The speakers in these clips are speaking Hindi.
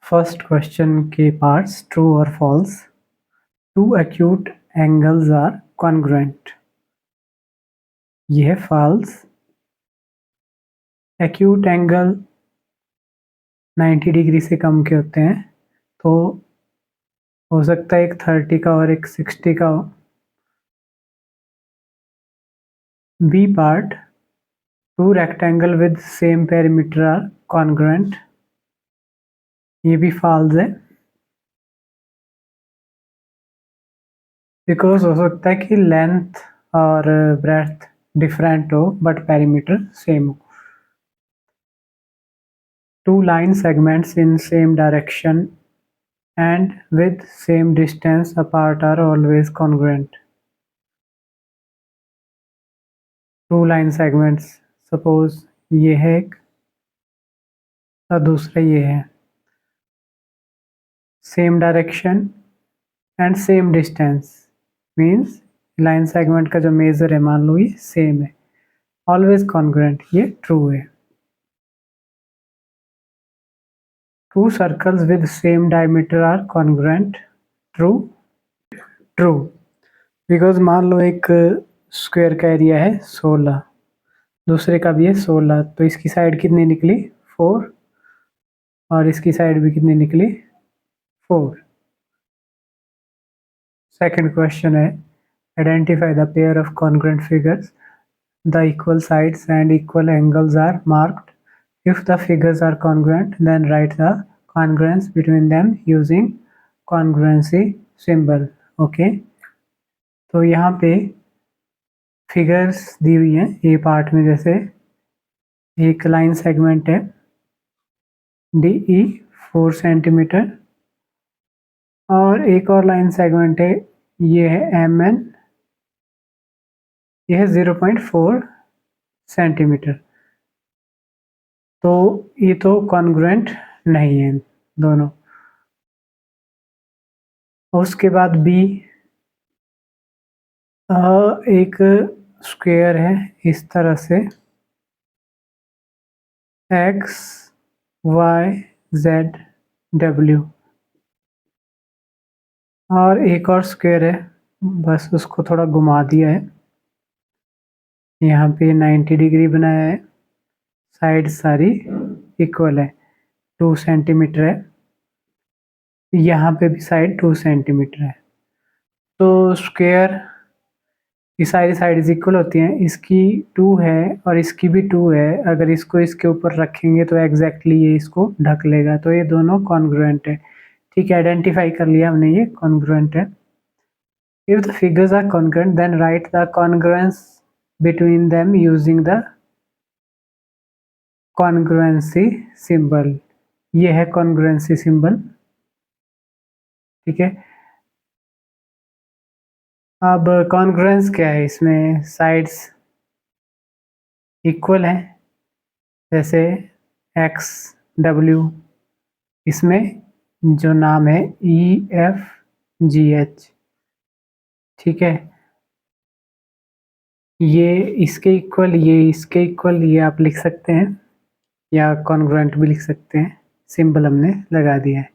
फर्स्ट क्वेश्चन के पार्ट्स ट्रू और false. Two acute angles are congruent. ये है फॉल्स। एक्यूट एंगल 90 डिग्री से कम के होते हैं, तो हो सकता है एक 30 का और एक 60 का हो। B part, two rectangle with same perimeter are congruent. ये भी फॉल्स है, बिकॉज हो सकता है कि लेंथ और ब्रेड्थ डिफरेंट हो बट पेरीमीटर सेम हो। Two line segments in same direction and with same distance apart are always congruent. Two line segments, suppose ये है एक और दूसरा ये है, same direction and same distance means line segment का जो मेजर है मान लो ये सेम है, always congruent, ये true है. Two circles with same diameter are congruent. True. True, because मान लो एक स्क्वायर का एरिया है 16, दूसरे का भी है 16, तो इसकी साइड कितनी निकली 4 और इसकी साइड भी कितनी निकली 4. सेकंड क्वेश्चन है, identify the pair of congruent figures the equal sides and equal angles are marked. If the figures are congruent then write the congruence between them using congruency symbol. Okay, तो यहाँ पे फिगर्स दी हुई हैं ए पार्ट में, जैसे एक लाइन सेगमेंट है डी ई 4 सेंटीमीटर और एक और लाइन सेगमेंट है, ये है एम एन, यह है 0.4 सेंटीमीटर. तो ये तो कॉन्ग्रुएंट नहीं है दोनों. उसके बाद बी, एक स्क्वायर है इस तरह से एक्स वाई जेड डब्ल्यू, और एक और स्क्वायर है, बस उसको थोड़ा घुमा दिया है, यहाँ पे 90 डिग्री बनाया है, साइड सारी इक्वल है, 2 सेंटीमीटर है, यहाँ पे भी साइड 2 सेंटीमीटर है. तो स्क्वायर की सारी साइड्स इक्वल होती हैं, इसकी 2 है और इसकी भी 2 है, अगर इसको इसके ऊपर रखेंगे तो एग्जैक्टली ये इसको ढक लेगा, तो ये दोनों कॉन्ग्रुएंट है. ठीक है, आइडेंटिफाई कर लिया हमने, ये कॉन्ग्रुएंट है. If the figures are congruent then write the congruence between them using the congruency symbol. ये है कॉन्ग्रुएंसी सिंबल. ठीक है, अब कॉन्ग्रुएंस क्या है, इसमें साइड्स इक्वल है, जैसे एक्स डब्ल्यू, इसमें जो नाम है ई एफ जी एच. ठीक है, ये इसके इक्वल, ये इसके इक्वल, ये आप लिख सकते हैं या कॉन्ग्रुएंट भी लिख सकते हैं, सिंबल हमने लगा दिया है.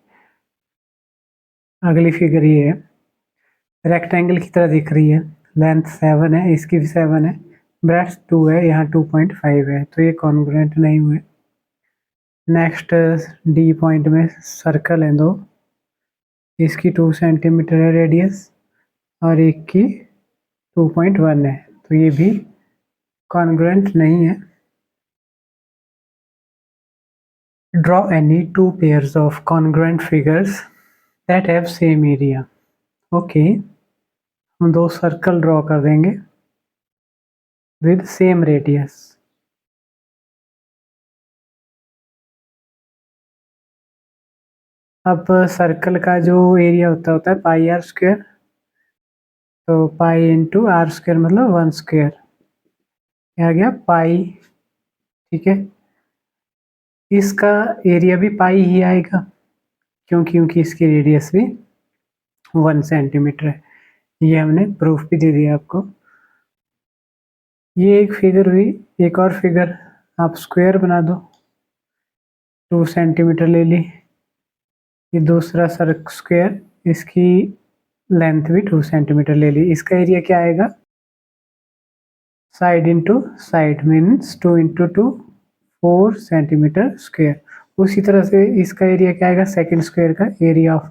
अगली फिगर ये है, रेक्टेंगल की तरह दिख रही है, लेंथ 7 है, इसकी भी 7 है, ब्रेड्थ 2 है, यहाँ 2.5 है, तो ये कॉन्ग्रुएंट नहीं हुए. नेक्स्ट डी पॉइंट में सर्कल है 2, इसकी 2 सेंटीमीटर है रेडियस और एक की 2.1 है, तो ये भी कॉन्ग्रुएंट नहीं है. Draw any 2 pairs of congruent figures that have same area. Okay, हम 2 सर्कल ड्रॉ कर देंगे विद सेम रेडियस. अब सर्कल का जो एरिया होता है पाई आर स्क्वायर, तो पाई इंटू आर स्क्वायर मतलब 1 स्क्वायर, आ गया पाई. ठीक है, इसका एरिया भी पाई ही आएगा क्योंकि इसकी रेडियस भी 1 सेंटीमीटर है. ये हमने प्रूफ भी दे दिया आपको. ये एक फिगर हुई. एक और फिगर आप स्क्वायर बना दो, 2 सेंटीमीटर ले ली, ये दूसरा सर्क स्क्वायर, इसकी लेंथ भी 2 सेंटीमीटर ले ली। इसका एरिया क्या आएगा, side into side means 2 into 2 4 centimetre square. उसी तरह से इसका एरिया क्या आएगा, सेकंड स्क्वायर का area of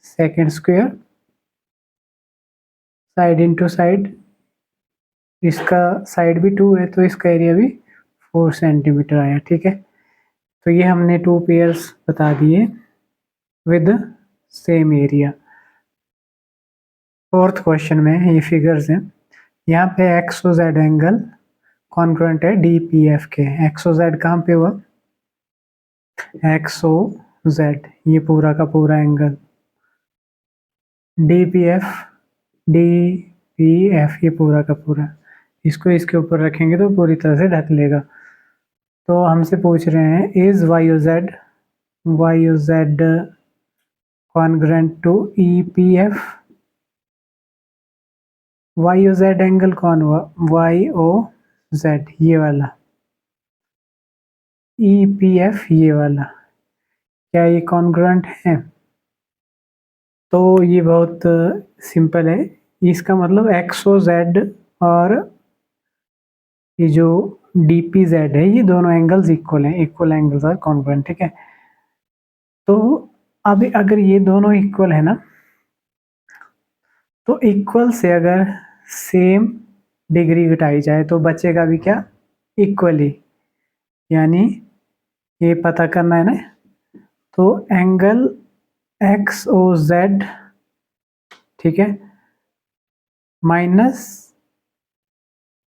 second square, side into side, इसका साइड भी 2 है तो इसका एरिया भी 4 सेंटीमीटर आया। ठीक है, तो ये हमने 2 पेयर्स बता दिए with same area. Fourth question में ये फिगर्स हैं, यहाँ पे X O Z angle congruent है डी पी एफ के। एक्स ओ जेड कहाँ पे हुआ, एक्स ओ जेड ये पूरा का पूरा एंगल, डी पी एफ ये पूरा का पूरा, इसको इसके ऊपर रखेंगे तो पूरी तरह से ढक लेगा। तो हमसे पूछ रहे हैं is Y O Z congruent to E P F. Y O Z angle कौन हुआ, वाई ओ जेड ये वाला, ई पी एफ ये वाला, क्या ये कॉन्ग्रुएंट है। तो ये बहुत सिंपल है, इसका मतलब एक्स ओ जेड और ये जो डी पी जेड है ये दोनों एंगल्स इक्वल हैं, इक्वल एंगल्स आर कॉन्ग्रुएंट। ठीक है, तो अब अगर ये दोनों इक्वल है ना, तो इक्वल से अगर सेम डिग्री घटाई जाए तो बचेगा भी क्या, इक्वली, यानी ये पता करना है ना। तो एंगल एक्स ओ जेड, ठीक है, माइनस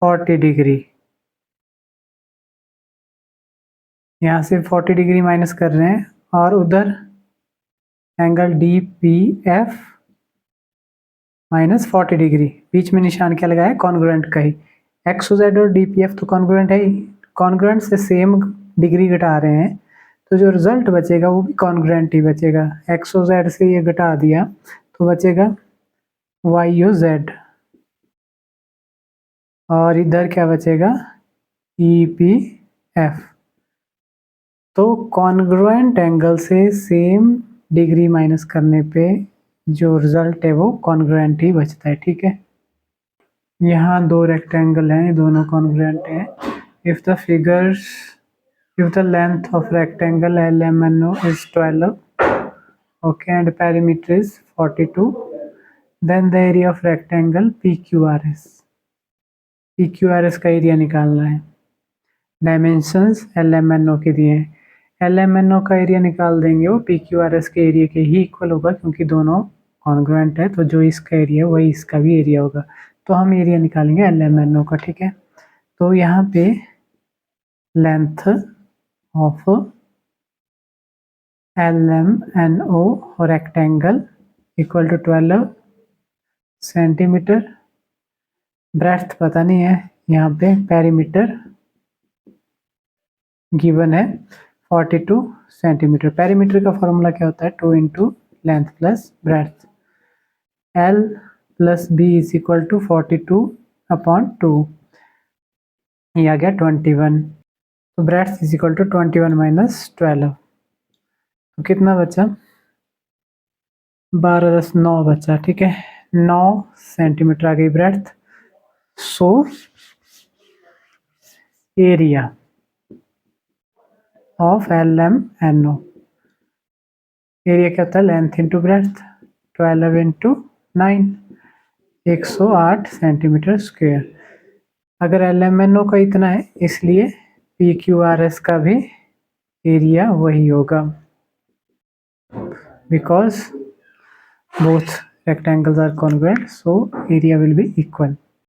40 डिग्री, यहाँ से 40 डिग्री माइनस कर रहे हैं, और उधर angle D P F minus 40 degree, बीच में निशान क्या लगाया, कॉन्ग्रुएंट का ही। एक्स ओ जेड और डी पी एफ तो कॉन्ग्रुएंट है ही, कॉन्ग्रुएंट से सेम डिग्री घटा रहे हैं तो जो रिजल्ट बचेगा वो भी कॉन्ग्रुएंट ही बचेगा। एक्स ओ जेड से ये घटा दिया तो बचेगा वाई ओ जेड, और इधर क्या बचेगा, ई पी एफ। तो कॉन्ग्रुएंट एंगल से सेम डिग्री माइनस करने पे जो रिजल्ट है वो कॉन्ग्रुएंट ही बचता है। ठीक है, यहाँ दो रेक्टेंगल हैं, दोनों कॉन्ग्रुएंट हैं। If the length of rectangle LMNO is 12, okay, and perimeter is 42, then the area of rectangle PQRS का एरिया निकालना है। डायमेंशंस LMNO के दिए हैं, LMNO का एरिया निकाल देंगे, वो PQRS के एरिया के ही इक्वल होगा क्योंकि दोनों कॉन्ग्रुएंट है, तो जो इसका एरिया है वही इसका भी एरिया होगा। तो हम एरिया निकालेंगे LMNO का। ठीक है, तो यहाँ पे length of LMNO rectangle equal to 12 centimetre, breadth पता नहीं है, यहाँ पे पेरीमीटर गिवन है 42 सेंटीमीटर। पेरीमीटर का फॉर्मूला क्या होता है, 2 into length plus breadth, L plus B is equal to 42/2, ये आ गया 21। तो breadth is equal to 21 minus 12, तो कितना बचा, 12 10 9 बचा। ठीक है, 9 सेंटीमीटर आ गई breadth. So area of LMNO, area क्या होता है, length into breadth, 12 into 9, 108 centimetre square. अगर LMNO का इतना है इसलिए PQRS का भी एरिया वही होगा, because both rectangles are congruent, so area will be equal.